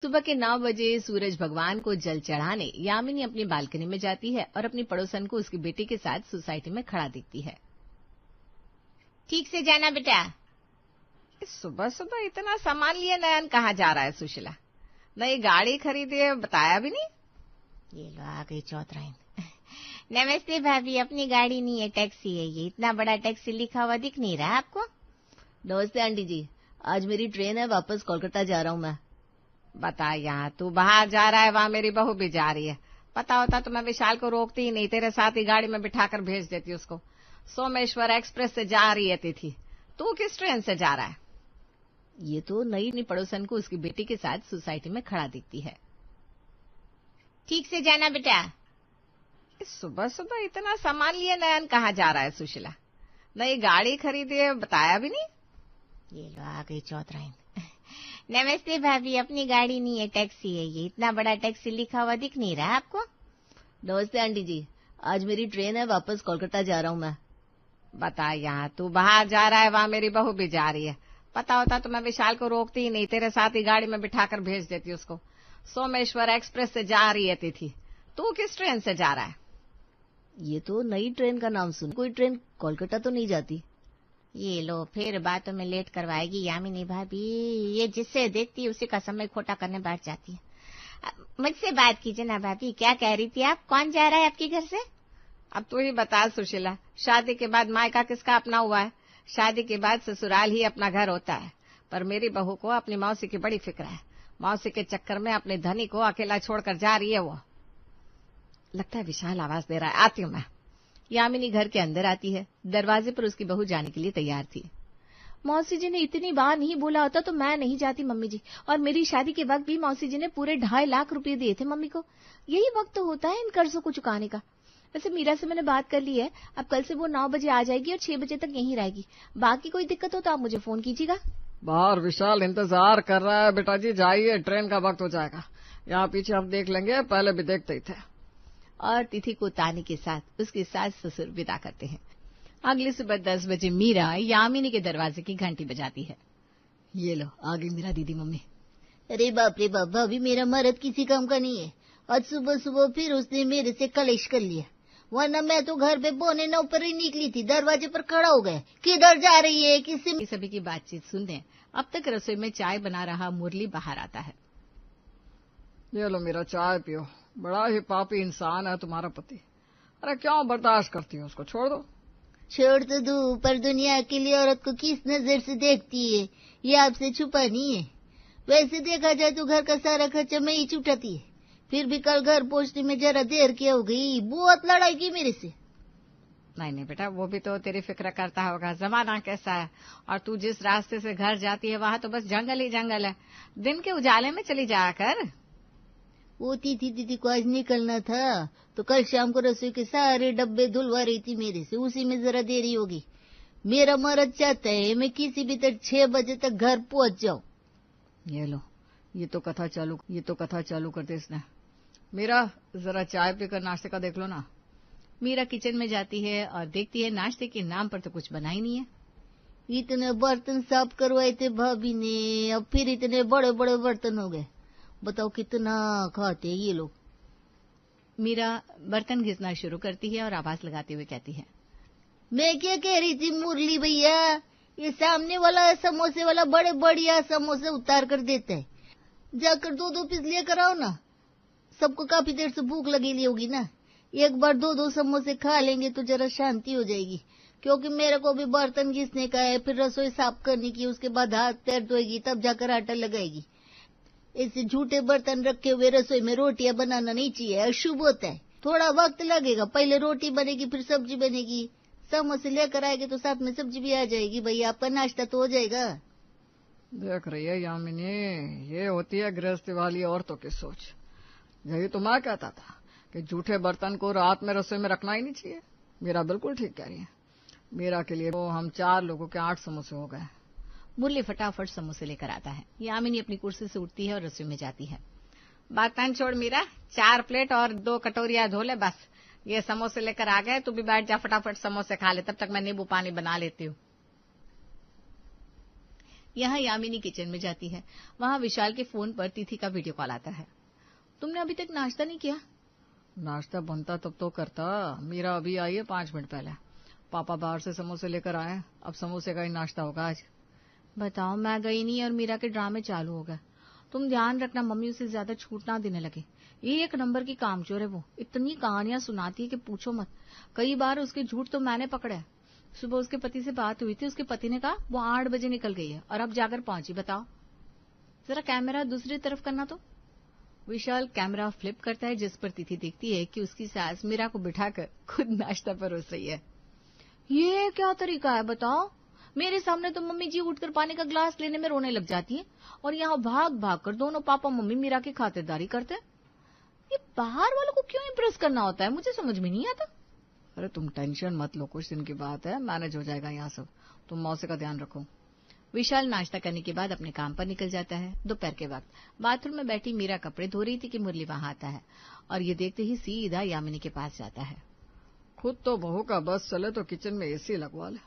सुबह के 9 बजे सूरज भगवान को जल चढ़ाने यामिनी अपनी बालकनी में जाती है और अपनी पड़ोसन को उसकी बेटी के साथ सोसाइटी में खड़ा देखती है। ठीक से जाना बेटा। सुबह सुबह इतना सामान लिए नयन कहाँ जा रहा है? सुशीला नई गाड़ी खरीदी है, बताया भी नहीं। ये लो आ गई चौधराइन। नमस्ते भाभी, अपनी गाड़ी नहीं है, टैक्सी है। ये इतना बड़ा टैक्सी लिखा हुआ दिख नहीं रहा आपको? नमस्ते आंटी जी, आज मेरी ट्रेन है, वापस कोलकाता जा रहा हूँ मैं। बता, यहाँ तू बाहर जा रहा है, वहां मेरी बहू भी जा रही है। पता होता तो मैं विशाल को रोकती ही नहीं, तेरे साथ ही गाड़ी में बिठाकर भेज देती उसको। सोमेश्वर एक्सप्रेस से जा रही है तिथि, तू किस ट्रेन से जा रहा है? ये तो नई पड़ोसन को उसकी बेटी के साथ सोसाइटी में खड़ा दिखती है। ठीक से जाना बेटा। सुबह सुबह इतना सामान लिए नयन कहाँ जा रहा है? सुशीला नई गाड़ी खरीदी है, बताया भी नहीं। ये लो आ गई चौधराइन। नमस्ते भाभी, अपनी गाड़ी नहीं है, टैक्सी है। ये इतना बड़ा टैक्सी लिखा हुआ दिख नहीं रहा आपको? नमस्ते आंटी जी, आज मेरी ट्रेन है, वापस कोलकाता जा रहा हूँ मैं। बता, यहाँ तू बाहर जा रहा है, वहां मेरी बहू भी जा रही है। पता होता तो मैं विशाल को रोकती ही नहीं, तेरे साथ ही गाड़ी में बिठाकर भेज देती उसको। सोमेश्वर एक्सप्रेस से जा रही है तिथि, तू किस ट्रेन से जा रहा है? ये तो नई ट्रेन का नाम सुन, कोई ट्रेन कोलकाता तो नहीं जाती। ये लो फिर बातों में लेट करवाएगी यामिनी भाभी। ये जिससे देखती है उसी का समय खोटा करने बैठ जाती है। मुझसे बात कीजिए ना भाभी, क्या कह रही थी आप? कौन जा रहा है आपके घर से? अब तू ही बता सुशीला, शादी के बाद मायका किसका अपना हुआ है? शादी के बाद ससुराल ही अपना घर होता है। पर मेरी बहू को अपनी मौसी की बड़ी फिक्र है। मौसी के चक्कर में अपने धनी को अकेला छोड़कर जा रही है वो। लगता है विशाल आवाज दे रहा है, आती हूँ मैं। यामिनी घर के अंदर आती है। दरवाजे पर उसकी बहू जाने के लिए तैयार थी। मौसी जी ने इतनी बार नहीं बोला होता तो मैं नहीं जाती मम्मी जी, और मेरी शादी के वक्त भी मौसी जी ने पूरे 2.5 लाख रुपए दिए थे मम्मी को। यही वक्त तो होता है इन कर्जों को चुकाने का। वैसे मीरा से मैंने बात कर ली है, अब कल से वो 9 बजे आ जाएगी और 6 बजे तक यहीं रहेगी। बाकी कोई दिक्कत हो तो आप मुझे फोन कीजिएगा। बाहर विशाल इंतजार कर रहा है। बेटा जी जाइए, ट्रेन का वक्त हो जाएगा। यहाँ पीछे हम देख लेंगे, पहले भी देखते ही थे। और तिथि को ताने के साथ उसके सास ससुर विदा करते हैं। अगली सुबह 10 बजे मीरा यामिनी के दरवाजे की घंटी बजाती है। ये लो आ गई मेरा दीदी मम्मी। अरे बाप रे बाप, भाभी मेरा मर्द किसी काम का नहीं है। आज सुबह सुबह फिर उसने मेरे से कलेश कर लिया, वरना मैं तो घर पे 8:45 पर ही निकली थी। दरवाजे पर खड़ा हो गए, किधर जा रही है किसी। सभी की बातचीत सुनने अब तक रसोई में चाय बना रहा मुरली बाहर आता है। ये लो मेरा चाय पियो। बड़ा ही पापी इंसान है तुम्हारा पति। अरे क्यों बर्दाश्त करती हो उसको? छोड़ दो। छोड़ तो दो, पर दुनिया के लिए औरत को किस नजर से देखती है ये आपसे छुपा नहीं है। वैसे देखा जाए तो घर का सारा खर्चा मैं ही चुटाती है। फिर भी कल घर पहुंचने में जरा देर क्या हो गई, बहुत लड़ाई की मेरे से। नहीं बेटा, वो भी तो तेरी फिक्र करता होगा। जमाना कैसा है, और तू जिस रास्ते से घर जाती है वहां तो बस जंगल ही जंगल है। दिन के उजाले में चली जाया कर। वो दीदी को आज निकलना था तो कल शाम को रसोई के सारे डब्बे धुलवा रही थी मेरे से, उसी में जरा देरी होगी। मेरा मर्द चाहता है मैं किसी भी तरह 6 बजे तक घर पहुंच जाऊं। ये लो, ये तो कथा चालू कर दे इसने। मीरा जरा चाय पीकर नाश्ते का देख लो ना। मीरा किचन में जाती है और देखती है नाश्ते के नाम पर तो कुछ बना ही नहीं है। इतने बर्तन साफ करवाए थे भाभी ने, अब फिर इतने बड़े बड़े बर्तन हो गए। बताओ कितना खाते ये लोग। मीरा बर्तन घिसना शुरू करती है और आवाज लगाते हुए कहती है, मैं क्या कह रही थी मुरली भैया, ये सामने वाला समोसे वाला बड़े बढ़िया समोसे उतार कर देता है। जाकर 2 पीस लेकर आओ ना, सबको काफी देर से भूख लगी होगी ना। एक बार 2 समोसे खा लेंगे तो जरा शांति हो जाएगी, क्योंकि मेरे को भी बर्तन घिसने का है, फिर रसोई साफ करने की, उसके बाद हाथ पैर धोएगी, तब जाकर आटा लगाएगी। ऐसे झूठे बर्तन रखे हुए रसोई में रोटियां बनाना नहीं चाहिए, अशुभ होता है। थोड़ा वक्त लगेगा, पहले रोटी बनेगी फिर सब्जी बनेगी। समोसे लेकर आएंगे तो साथ में सब्जी भी आ जाएगी। भैया आपका नाश्ता तो हो जाएगा। देख रही है यामिनी, ये होती है गृहस्थी वाली औरतों की सोच। यही तो मैं कहता था कि झूठे बर्तन को रात में रसोई में रखना ही नहीं चाहिए। मीरा बिल्कुल ठीक कह रही है। मीरा के लिए वो हम 4 लोगों के 8 समोसे हो गए। मुरली फटाफट समोसे लेकर आता है। यामिनी अपनी कुर्सी से उठती है और रसोई में जाती है। बर्तन छोड़ मीरा, 4 प्लेट और 2 कटोरियां धो ले बस। ये समोसे लेकर आ गए, तू भी बैठ जा, फटाफट समोसे खा ले, तब तक मैं नींबू पानी बना लेती हूँ। यहाँ यामिनी किचन में जाती है। वहाँ विशाल के फोन पर तिथि का वीडियो कॉल आता है। तुमने अभी तक नाश्ता नहीं किया? नाश्ता बनता तब तो करता। मीरा अभी आई है 5 मिनट पहले। पापा बाहर से समोसे लेकर आए, अब समोसे का ही नाश्ता होगा आज। बताओ, मैं गई नहीं और मीरा के ड्रामे चालू हो गए। तुम ध्यान रखना मम्मी उसे ज्यादा छूट ना देने लगे। एक नंबर की कामचोर है वो, इतनी कहानियां सुनाती है कि पूछो मत। कई बार उसके झूठ तो मैंने पकड़े हैं। सुबह उसके पति से बात हुई थी, उसके पति ने कहा वो 8 बजे निकल गई है और अब जाकर पहुंची। बताओ, जरा कैमरा दूसरी तरफ करना। तो विशाल कैमरा फ्लिप करता है, जिस पर तिथि देखती है कि उसकी सास मीरा को बिठाकर खुद नाश्ता परोस रही है। ये क्या तरीका है बताओ? मेरे सामने तो मम्मी जी उठकर पानी का ग्लास लेने में रोने लग जाती है और यहाँ भाग भाग कर दोनों पापा मम्मी मीरा की खातिरदारी करते हैं। ये बाहर वालों को क्यों इम्प्रेस करना होता है, मुझे समझ में नहीं आता। अरे तुम टेंशन मत लो, कुछ दिन की बात है, मैनेज हो जाएगा यहाँ सब। तुम मौसी का ध्यान रखो। विशाल नाश्ता करने के बाद अपने काम पर निकल जाता है। दोपहर के वक्त बाथरूम में बैठी मीरा कपड़े धो रही थी कि मुरली वहां आता है और ये देखते ही सीधा यामिनी के पास जाता है। खुद तो बहू का बस चले तो किचन में एसी लगवा ले,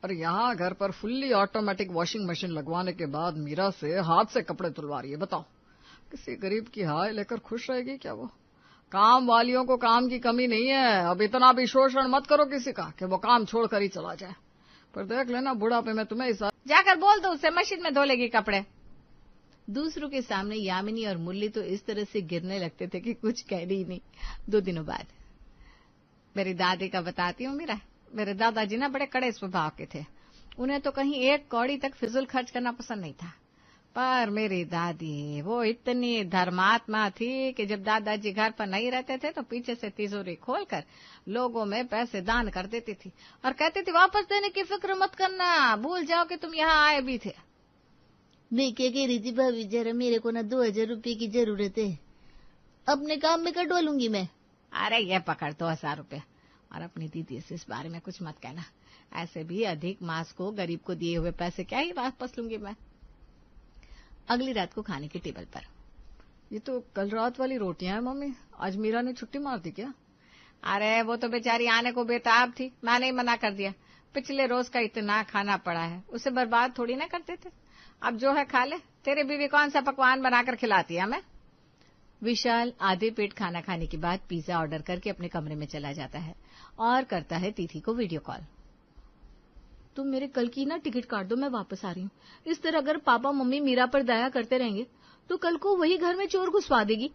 और यहाँ घर पर फुल्ली ऑटोमेटिक वॉशिंग मशीन लगवाने के बाद मीरा से हाथ से कपड़े धुलवा रही है। बताओ, किसी गरीब की हाय लेकर खुश रहेगी क्या वो? काम वालियों को काम की कमी नहीं है। अब इतना भी शोषण मत करो किसी का कि वो काम छोड़कर ही चला जाए। पर देख लेना बुढ़ापे में तुम्हें जाकर बोल दो उसे मशीन में धो लेगी कपड़े। दूसरों के सामने यामिनी और मुरली तो इस तरह से गिरने लगते थे कि कुछ कह ही नहीं। 2 दिनों बाद मेरी दादी का बताती हूँ। मेरे दादाजी ना बड़े कड़े स्वभाव के थे। उन्हें तो कहीं 1 कौड़ी तक फिजूल खर्च करना पसंद नहीं था। पर मेरी दादी वो इतनी धर्मात्मा थी कि जब दादाजी घर पर नहीं रहते थे तो पीछे से तिजोरी खोलकर लोगों में पैसे दान कर देती थी और कहती थी वापस देने की फिक्र मत करना, भूल जाओ कि तुम यहाँ आए भी थे। मैं क्या कह रही थी भाभी, जरा मेरे को ना 2000 रुपये की जरूरत है, अपने काम में कटवा लूंगी मैं। अरे ये पकड़ 2000 रुपये, और अपनी दीदी से इस बारे में कुछ मत कहना। ऐसे भी अधिक मास को गरीब को दिए हुए पैसे क्या ही वापस लूंगी मैं। अगली रात को खाने के टेबल पर, ये तो कल रात वाली रोटियां हैं मम्मी, आज मीरा ने छुट्टी मार दी क्या? अरे वो तो बेचारी आने को बेताब थी, मैंने ही मना कर दिया। पिछले रोज का इतना खाना पड़ा है, उसे बर्बाद थोड़ी ना करते थे। अब जो है खा ले, तेरी बीवी कौन सा पकवान बनाकर खिलाती है हमें। विशाल आधे पेट खाना खाने के बाद पिज्जा ऑर्डर करके अपने कमरे में चला जाता है और करता है तिथि को वीडियो कॉल। तुम मेरे कल की ना टिकट काट दो, मैं वापस आ रही हूँ। इस तरह अगर पापा मम्मी मीरा पर दया करते रहेंगे तो कल को वही घर में चोर घुसवा देगी।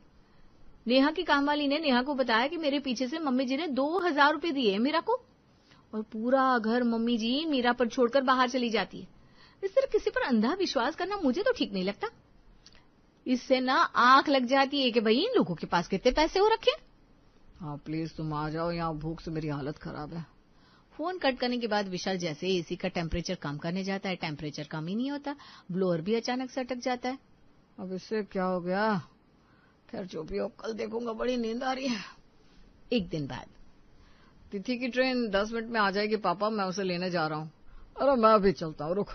नेहा की कामवाली ने नेहा को बताया कि मेरे पीछे से मम्मी जी ने 2000 रुपये दिए हैं मीरा को, और पूरा घर मम्मी जी मीरा पर छोड़कर बाहर चली जाती है। इस तरह किसी पर अंधा विश्वास करना मुझे तो ठीक नहीं लगता। इससे ना आंख लग जाती है कि भाई इन लोगों के पास कितने पैसे हो रखे। हाँ प्लीज तुम आ जाओ, यहाँ भूख से मेरी हालत खराब है। फोन कट करने के बाद विशाल जैसे एसी का टेम्परेचर कम करने जाता है, टेम्परेचर कम ही नहीं होता, ब्लोअर भी अचानक से अटक जाता है। अब इससे क्या हो गया? खैर जो भी हो, कल देखूंगा, बड़ी नींद आ रही है। 1 दिन बाद, तिथि की ट्रेन 10 मिनट में आ जाएगी पापा, मैं उसे लेने जा रहा हूँ। अरे मैं भी चलता हूँ, रुक।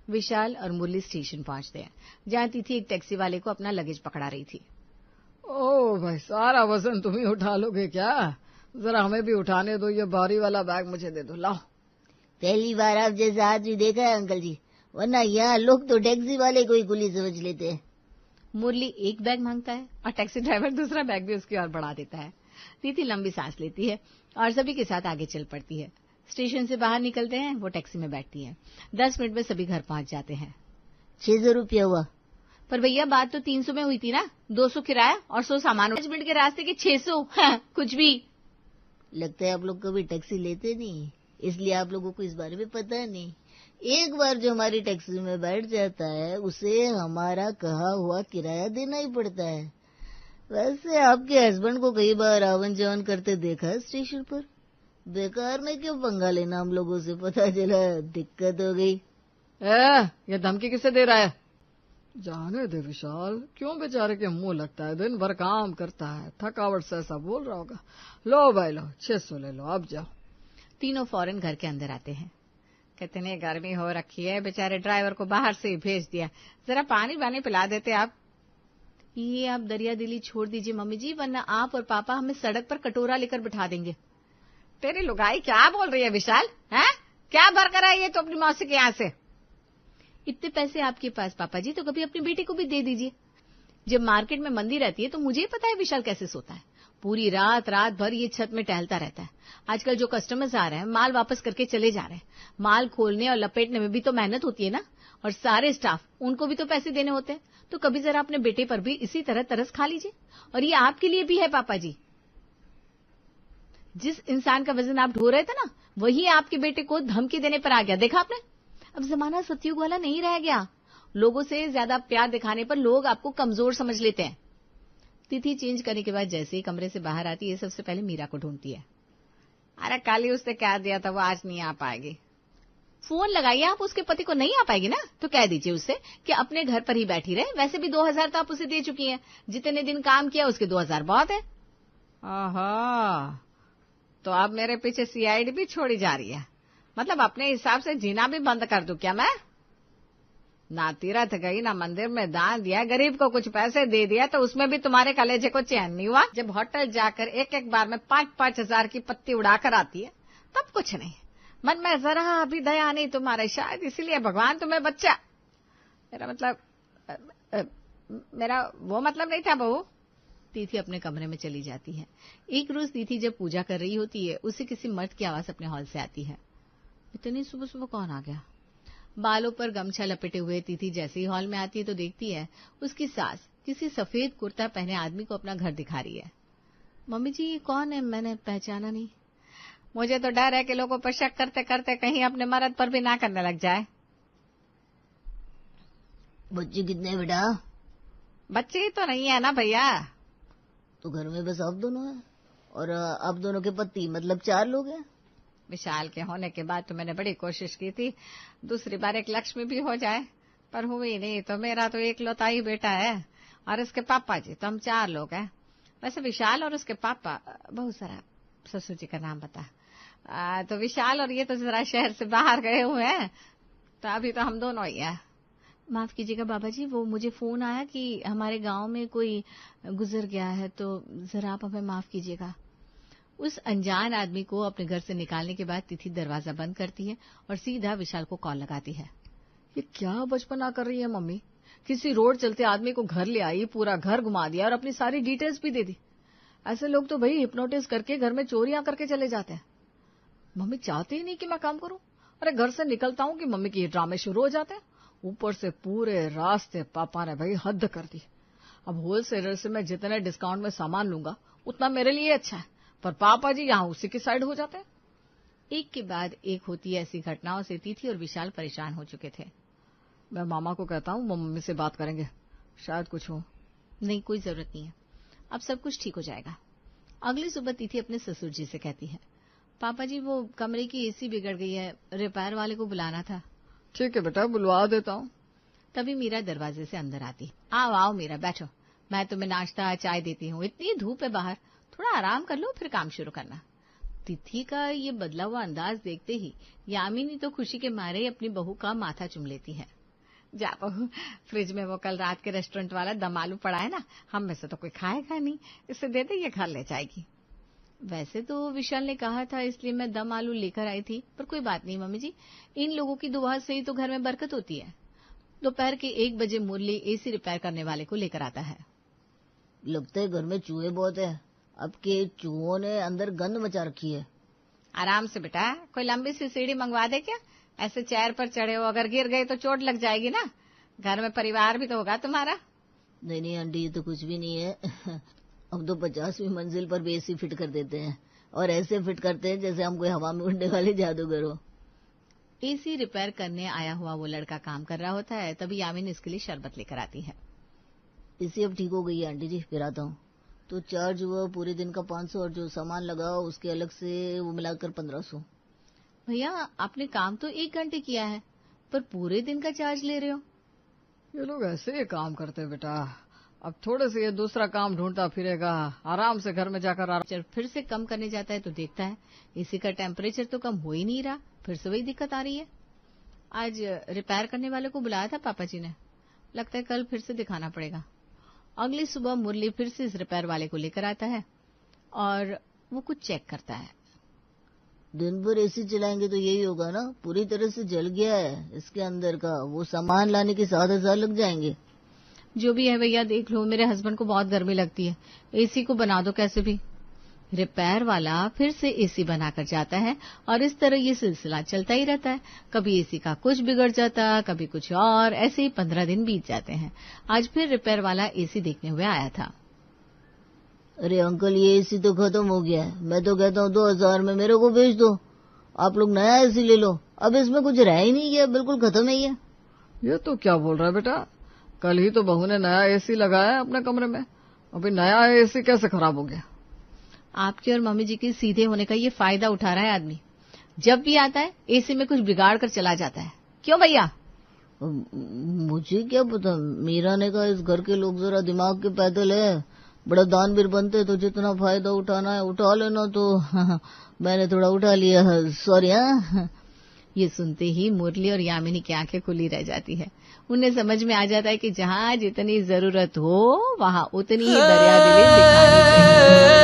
विशाल और मुरली स्टेशन पहुंचते हैं, जहाँ तिथि एक टैक्सी वाले को अपना लगेज पकड़ा रही थी। ओ भाई, सारा वजन तुम ही उठा लोगे क्या? जरा हमें भी उठाने दो, ये भारी वाला बैग मुझे दे दो, लाओ। पहली बार आप जैसा आदमी देखा है अंकल जी, वरना यहाँ लोग तो टैक्सी वाले को ही कुली समझ लेते हैं। मुरली एक बैग मांगता है और टैक्सी ड्राइवर दूसरा बैग भी उसकी ओर बढ़ा देता है। तिथि लंबी सांस लेती है और सभी के साथ आगे चल पड़ती है। स्टेशन से बाहर निकलते हैं, वो टैक्सी में बैठती है। 10 मिनट में सभी घर पहुंच जाते हैं। 600 रुपया हुआ। पर भैया बात तो 300 में हुई थी ना, 200 किराया और 100 सामान। 5 मिनट के रास्ते के 600, कुछ भी। लगता है आप लोग कभी टैक्सी लेते नहीं, इसलिए आप लोगों को इस बारे में पता नहीं। एक बार जो हमारी टैक्सी में बैठ जाता है उसे हमारा कहा हुआ किराया देना ही पड़ता है। वैसे आपके हस्बैंड को कई बार आवन जावन करते देखा है स्टेशन पर। बेकार में क्यों पंगा लेना हम लोगों से, पता चला दिक्कत हो गई। ये धमकी किसे दे रहा है? जाने दे विशाल, क्यों बेचारे के मुंह लगता है, दिन भर काम करता है, थकावट से ऐसा बोल रहा होगा। लो भाई लो, 600 ले लो, अब जाओ। तीनों फौरन घर के अंदर आते हैं। कितनी गर्मी हो रखी है, बेचारे ड्राइवर को बाहर से ही भेज दिया, जरा पानी वानी पिला देते आप। ये आप दरिया दिली छोड़ दीजिए मम्मी जी, वरना आप और पापा हमें सड़क पर कटोरा लेकर बिठा देंगे। तेरी लुगाई क्या बोल रही है विशाल, हैं? क्या भर कर आई है तो अपनी मौसी के यहाँ से? इतने पैसे आपके पास पापा जी, तो कभी अपनी बेटी को भी दे दीजिए। जब मार्केट में मंदी रहती है तो मुझे पता है विशाल कैसे सोता है। पूरी रात रात भर ये छत में टहलता रहता है। आजकल जो कस्टमर्स आ रहे हैं माल वापस करके चले जा रहे हैं। माल खोलने और लपेटने में भी तो मेहनत होती है ना, और सारे स्टाफ उनको भी तो पैसे देने होते हैं। तो कभी जरा अपने बेटे पर भी इसी तरह तरस खा लीजिए। और ये आपके लिए भी है पापा जी। जिस इंसान का वजन आप ढो रहे थे ना, वही आपके बेटे को धमकी देने पर आ गया। देखा आपने? अब जमाना सतयुग वाला नहीं रह गया। लोगों से ज्यादा प्यार दिखाने पर लोग आपको कमजोर समझ लेते हैं। तिथि चेंज करने के बाद जैसे ही कमरे से बाहर आती है, सबसे पहले मीरा को ढूंढती है। अरे कल ही उसने कह दिया था वो आज नहीं आ पाएगी। फोन लगाइए आप, उसके पति को नहीं आ पाएगी ना तो कह दीजिए उससे कि अपने घर पर ही बैठी रहे। वैसे भी 2000 तो आप उसे दे चुकी हैं। जितने दिन काम किया उसके 2000 बहुत है। आहा, तो अब मेरे पीछे सीआईडी भी छोड़ी जा रही है। मतलब अपने हिसाब से जीना भी बंद कर दूं क्या मैं? ना तीरथ गई, ना मंदिर में दान दिया, गरीब को कुछ पैसे दे दिया, तो उसमें भी तुम्हारे कलेजे को चैन नहीं हुआ। जब होटल जाकर एक एक बार में 5-5 हजार की पत्ती उड़ाकर आती है तब कुछ नहीं। मन में जरा भी दया नहीं तुम्हारे, शायद इसीलिए भगवान तुम्हें बच्चा। मेरा मतलब मेरा वो मतलब नहीं था बहू। तिथि अपने कमरे में चली जाती है। एक रोज तिथि जब पूजा कर रही होती है, उसे किसी मर्द की आवाज अपने हॉल से आती है। इतनी सुबह सुबह कौन आ गया? बालों पर गमछा लपेटे हुए तिथि जैसे ही हॉल में आती है तो देखती है उसकी सास किसी सफेद कुर्ता पहने आदमी को अपना घर दिखा रही है। मम्मी जी ये कौन है? मैंने पहचाना नहीं। मुझे तो डर है कि लोगों पर शक करते करते कहीं अपने मर्द पर भी ना करने लग जाए। बच्चे कितने बेटा? बच्चे तो नहीं है ना भैया। तो घर में बस आप दोनों हैं और आप दोनों के पति, मतलब 4 लोग हैं। विशाल के होने के बाद तो मैंने बड़ी कोशिश की थी दूसरी बार एक लक्ष्मी भी हो जाए, पर हुई नहीं। तो मेरा तो एकलौता ही बेटा है और इसके पापा जी, तो हम 4 लोग हैं। वैसे विशाल और उसके पापा, बहुत सारा ससुर जी का नाम बता। तो विशाल और ये तो जरा शहर से बाहर गए हुए हैं, तो अभी तो हम दोनों ही हैं। माफ कीजिएगा बाबा जी, वो मुझे फोन आया कि हमारे गांव में कोई गुजर गया है, तो जरा आप हमें माफ कीजिएगा। उस अनजान आदमी को अपने घर से निकालने के बाद तिथि दरवाजा बंद करती है और सीधा विशाल को कॉल लगाती है। ये क्या बचपना कर रही है मम्मी? किसी रोड चलते आदमी को घर ले आई, पूरा घर घुमा दिया और अपनी सारी डिटेल्स भी दे दी। ऐसे लोग तो भाई हिप्नोटिज करके घर में चोरियां करके चले जाते हैं। मम्मी चाहती ही नहीं कि मैं काम करूं। अरे घर से निकलता हूं कि मम्मी के ये ड्रामे शुरू हो जाते हैं। ऊपर से पूरे रास्ते पापा ने भाई हद कर दी। अब होलसेलर से मैं जितने डिस्काउंट में सामान लूंगा उतना मेरे लिए अच्छा है, पर पापा जी यहाँ उसी की साइड हो जाते हैं। एक के बाद एक होती ऐसी घटनाओं से तिथि और विशाल परेशान हो चुके थे। मैं मामा को कहता हूँ वो मम्मी से बात करेंगे, शायद कुछ हो। नहीं, कोई जरूरत नहीं है, अब सब कुछ ठीक हो जाएगा। अगली सुबह तिथि अपने ससुर जी से कहती है, पापा जी वो कमरे की एसी बिगड़ गई है, रिपेयर वाले को बुलाना था। ठीक है बेटा, बुलवा देता हूँ। तभी मीरा दरवाजे से अंदर आती। आओ आओ मीरा, बैठो, मैं तुम्हें नाश्ता चाय देती हूँ। इतनी धूप है बाहर, थोड़ा आराम कर लो फिर काम शुरू करना। तिथि का ये बदला हुआ अंदाज देखते ही यामिनी तो खुशी के मारे ही अपनी बहू का माथा चुम लेती है। जा बहू, फ्रिज में वो कल रात के रेस्टोरेंट वाला दम आलू पड़ा है ना, हम में से तो कोई खाएगा नहीं, इससे दे दे, ये घर ले जाएगी। वैसे तो विशाल ने कहा था इसलिए मैं दम आलू लेकर आई थी, पर कोई बात नहीं मम्मी जी, इन लोगों की दुआ से ही तो घर में बरकत होती है। दोपहर के 1 बजे मुरली एसी रिपेयर करने वाले को लेकर आता है। लगता है घर में चूहे बहुत है। अब के चूहों ने अंदर गंद मचा रखी है। आराम से बेटा, कोई लंबी सी सीढ़ी मंगवा दे क्या? ऐसे चेयर पर चढ़े हो, अगर गिर गए तो चोट लग जाएगी ना। घर में परिवार भी तो होगा तुम्हारा। नहीं नहीं आंटी, ये तो कुछ भी नहीं है। अब तो 50वीं मंजिल पर भी एसी फिट कर देते हैं, और ऐसे फिट करते हैं जैसे हम कोई हवा में उड़ने वाले जादूगर हो। एसी रिपेयर करने आया हुआ वो लड़का काम कर रहा होता है, तभी यामिनी इसके लिए शरबत लेकर आती है। एसी अब ठीक हो गई है आंटी जी, फिर आता हूँ। तो चार्ज हुआ पूरे दिन का 500 और जो सामान लगा उसके अलग से वो मिलाकर 1500। भैया आपने काम तो 1 घंटे किया है, पर पूरे दिन का चार्ज ले रहे हो। ये लोग ऐसे ही काम करते हैं बेटा। अब थोड़े से ये दूसरा काम ढूंढता फिरेगा, आराम से घर में जाकर फिर से कम करने जाता है तो देखता है एसी का टेम्परेचर तो कम हो ही नहीं रहा, फिर से वही दिक्कत आ रही है। आज रिपेयर करने वाले को बुलाया था पापा जी ने, लगता है कल फिर से दिखाना पड़ेगा। अगली सुबह मुरली फिर से इस रिपेयर वाले को लेकर आता है और वो कुछ चेक करता है। दिन भर एसी चलाएंगे तो यही होगा ना, पूरी तरह से जल गया है इसके अंदर का, वो सामान लाने के 7,000 लग जाएंगे। जो भी है भैया देख लो, मेरे हस्बैंड को बहुत गर्मी लगती है, एसी को बना दो कैसे भी। रिपेयर वाला फिर से एसी बनाकर जाता है और इस तरह ये सिलसिला चलता ही रहता है। कभी एसी का कुछ बिगड़ जाता, कभी कुछ और, ऐसे ही 15 दिन बीत जाते हैं। आज फिर रिपेयर वाला एसी देखने हुए आया था। अरे अंकल, ये एसी तो खत्म हो गया है, मैं तो कहता हूँ 2,000 में मेरे को बेच दो, आप लोग नया एसी ले लो, अब इसमें कुछ रह ही नहीं गया, बिल्कुल खत्म है ये तो क्या बोल रहा है बेटा, कल ही तो बहू ने नया एसी लगाया है अपने कमरे में, अभी नया एसी कैसे खराब हो गया। आपके और मम्मी जी के सीधे होने का ये फायदा उठा रहा है आदमी, जब भी आता है एसी में कुछ बिगाड़ कर चला जाता है। क्यों भैया? मुझे क्या पता, मीरा ने कहा इस घर के लोग जरा दिमाग के पैदल है, बड़ा दानवीर बनते, तो जितना फायदा उठाना है उठा लेना, तो मैंने थोड़ा उठा लिया, सॉरी। ये सुनते ही मुरली और यामिनी की आंखें खुली रह जाती है। उन्हें समझ में आ जाता है कि जहाँ जितनी जरूरत हो वहाँ उतनी ही दरियादिली दिखानी चाहिए।